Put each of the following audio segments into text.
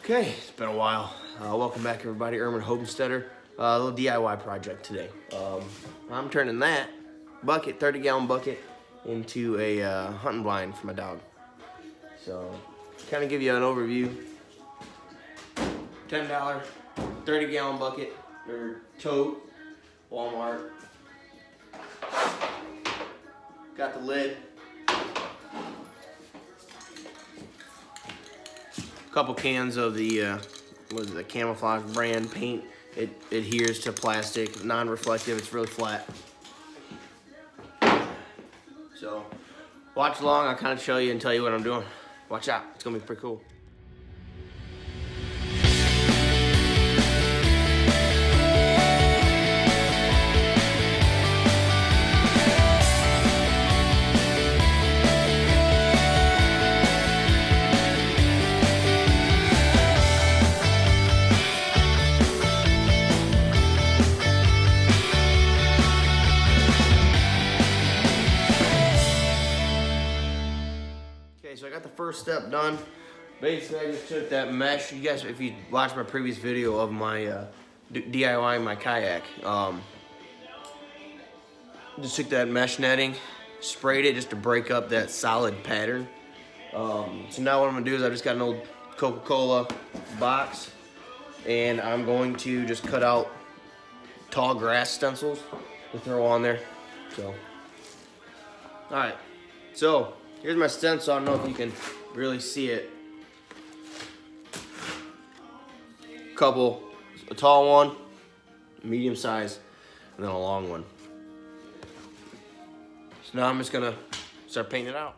Okay, it's been a while. Welcome back, everybody. Ermin Hobenstetter. A little DIY project today. I'm turning that bucket, 30-gallon bucket, into a hunting blind for my dog. So, kind of give you an overview. $10, 30-gallon bucket or tote, Walmart. Got the lid. Couple cans of the the camouflage brand paint. It adheres to plastic, non-reflective. It's really flat. So watch along. I'll kind of show you and tell you what I'm doing. Watch out. It's gonna be pretty cool. So I got the first step done. Basically, I just took that mesh. You guys, if you watched my previous video of my DIY my kayak, just took that mesh netting, sprayed it just to break up that solid pattern. So now what I'm gonna do is I just got an old Coca-Cola box, and I'm going to just cut out tall grass stencils to throw on there. So, all right. So here's my stencil. I don't know if you can really see it. A tall one, medium size, and then a long one. So now I'm just gonna start painting it out.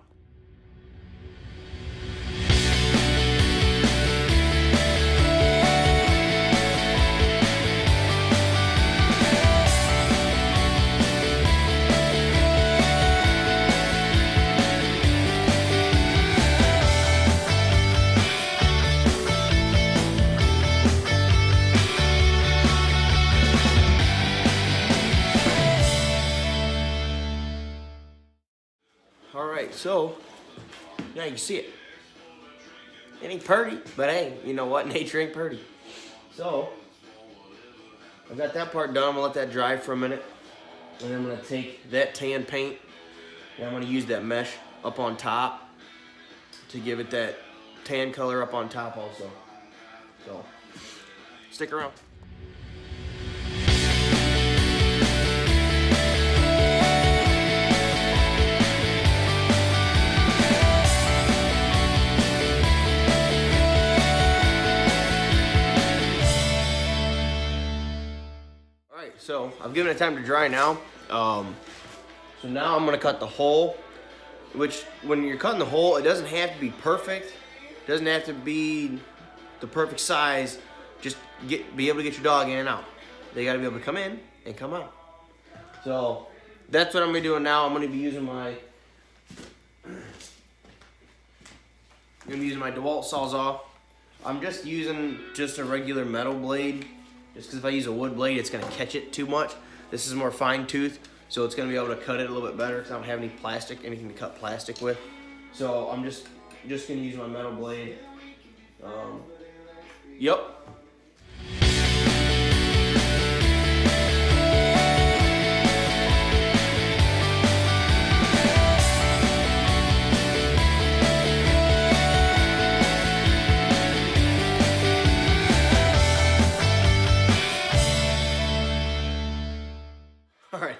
Alright, so now you can see it. It ain't pretty, but hey, you know what? Nature ain't pretty. So I've got that part done. I'm gonna let that dry for a minute. And I'm gonna take that tan paint and I'm gonna use that mesh up on top to give it that tan color up on top also. So stick around. So I've given it time to dry now. So now I'm gonna cut the hole, which when you're cutting the hole, it doesn't have to be perfect. It doesn't have to be the perfect size. Just be able to get your dog in and out. They gotta be able to come in and come out. So that's what I'm gonna be doing now. I'm gonna be using my DeWalt Sawzall. I'm just using a regular metal blade. Just because if I use a wood blade, it's gonna catch it too much. This is more fine tooth, so it's gonna be able to cut it a little bit better because I don't have any plastic, anything to cut plastic with. So I'm just gonna use my metal blade. Yep. All right,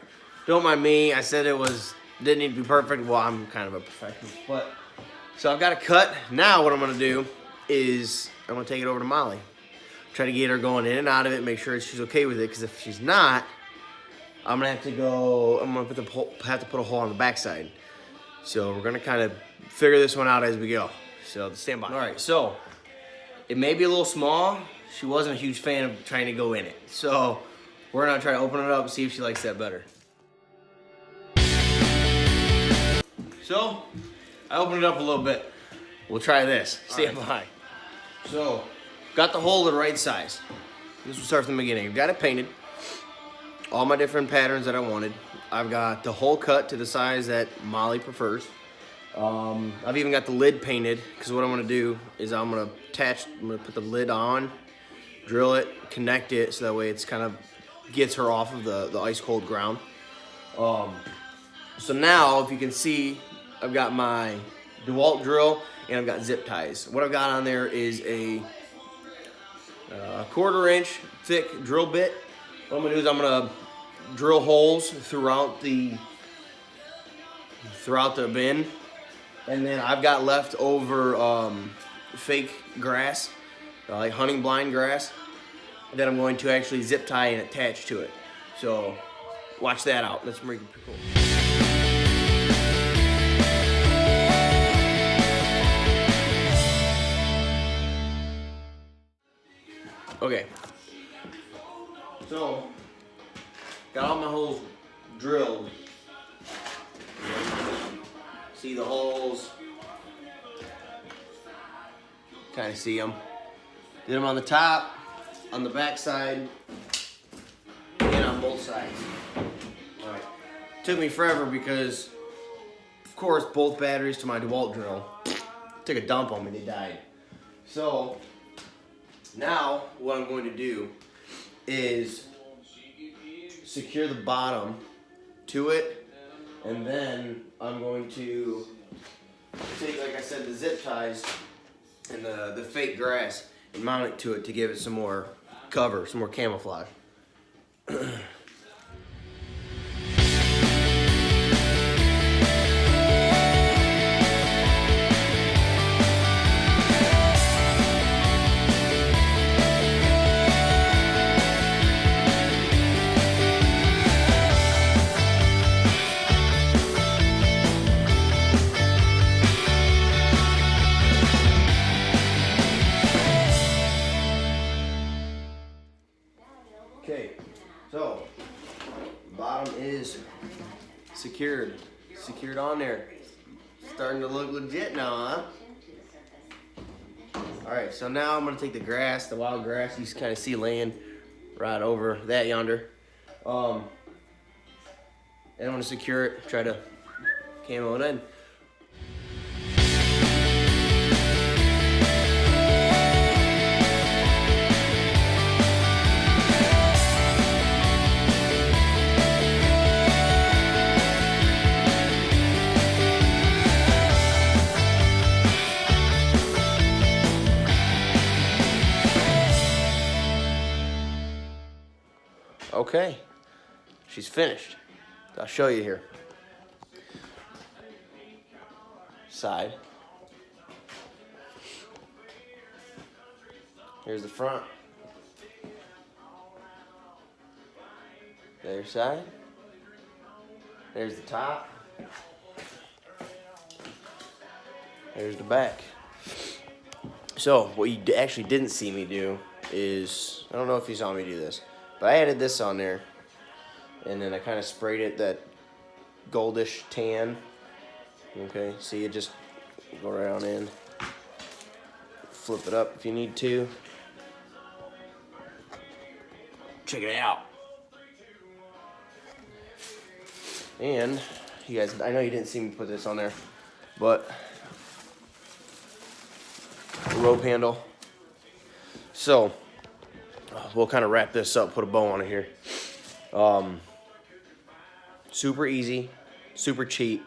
don't mind me. I said didn't need to be perfect. Well, I'm kind of a perfectionist, but so I've got a cut. Now what I'm gonna do is I'm gonna take it over to Molly. Try to get her going in and out of it, make sure she's okay with it, because if she's not, I'm gonna have to put a hole on the backside. So we're gonna kind of figure this one out as we go. So stand by. All right, so it may be a little small. She wasn't a huge fan of trying to go in it. So we're gonna try to open it up and see if she likes that better. So, I opened it up a little bit. We'll try this. Stand by. So, got the hole the right size. This will start from the beginning. I've got it painted. All my different patterns that I wanted. I've got the hole cut to the size that Molly prefers. I've even got the lid painted because what I'm gonna do is I'm gonna put the lid on, drill it, connect it so that way it's kind of gets her off of the ice cold ground. So now if you can see, I've got my DeWalt drill and I've got zip ties. What I've got on there is a 1/4-inch thick drill bit. What I'm gonna do is I'm gonna drill holes throughout the bin. And then I've got leftover fake grass, like hunting blind grass, that I'm going to actually zip tie and attach to it. So watch that out. That's pretty cool. Okay, so got all my holes drilled. See the holes, kind of see them. Did them on the top, on the back side, and on both sides. All right. Took me forever because, of course, both batteries to my DeWalt drill took a dump on me, they died. So now what I'm going to do is secure the bottom to it, and then I'm going to take, like I said, the zip ties and the fake grass and mount it to it to give it some more cover, some more camouflage. Okay, so bottom is secured on there. Starting to look legit now, huh? All right, so now I'm gonna take the grass, the wild grass you kind of see laying right over that yonder. And I'm gonna secure it, try to camo it in. Okay, she's finished. I'll show you here. Side. Here's the front. There's side. There's the top. There's the back. So what you actually didn't see me do is, I don't know if you saw me do this, but I added this on there, and then I kind of sprayed it that goldish tan. Okay, see, it just go right on in. Flip it up if you need to. Check it out. And you guys, I know you didn't see me put this on there, but the rope handle. So we'll kind of wrap this up, put a bow on it here. Super easy, super cheap.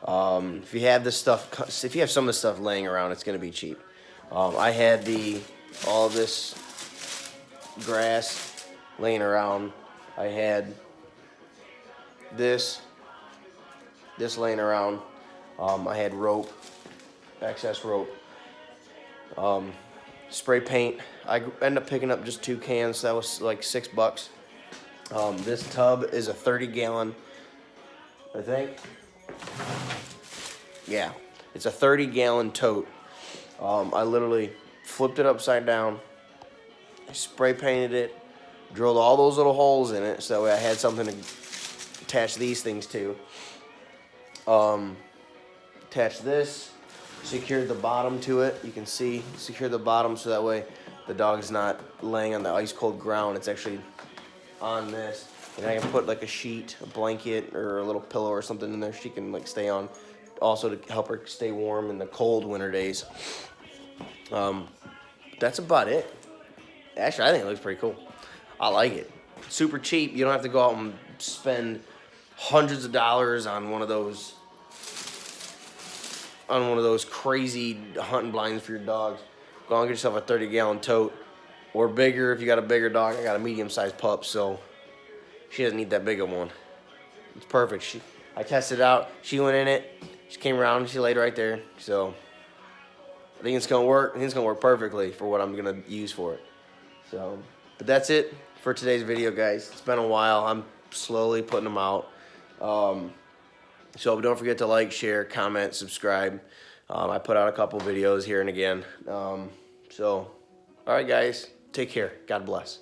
If you have this stuff, if you have some of this stuff laying around, it's going to be cheap. I had all of this grass laying around. I had this laying around. I had rope, excess rope. Spray paint. I ended up picking up just 2 cans. That was like $6. This tub is a 30-gallon, I think. Yeah, it's a 30-gallon tote. I literally flipped it upside down, spray painted it, drilled all those little holes in it so that way I had something to attach these things to. Attached this, secured the bottom to it. You can see, secured the bottom so that way the dog's not laying on the ice cold ground. It's actually on this. And I can put like a sheet, a blanket, or a little pillow or something in there she can like stay on also to help her stay warm in the cold winter days. That's about it. Actually, I think it looks pretty cool. I like it. Super cheap. You don't have to go out and spend hundreds of dollars on one of those crazy hunting blinds for your dogs. Go and get yourself a 30-gallon tote, or bigger if you got a bigger dog. I got a medium-sized pup, so she doesn't need that big of one. It's perfect. I tested it out. She went in it. She came around and she laid right there. So I think it's gonna work. I think it's gonna work perfectly for what I'm gonna use for it. So, but that's it for today's video, guys. It's been a while. I'm slowly putting them out. So don't forget to like, share, comment, subscribe. I put out a couple videos here and again. So, all right, guys, take care. God bless.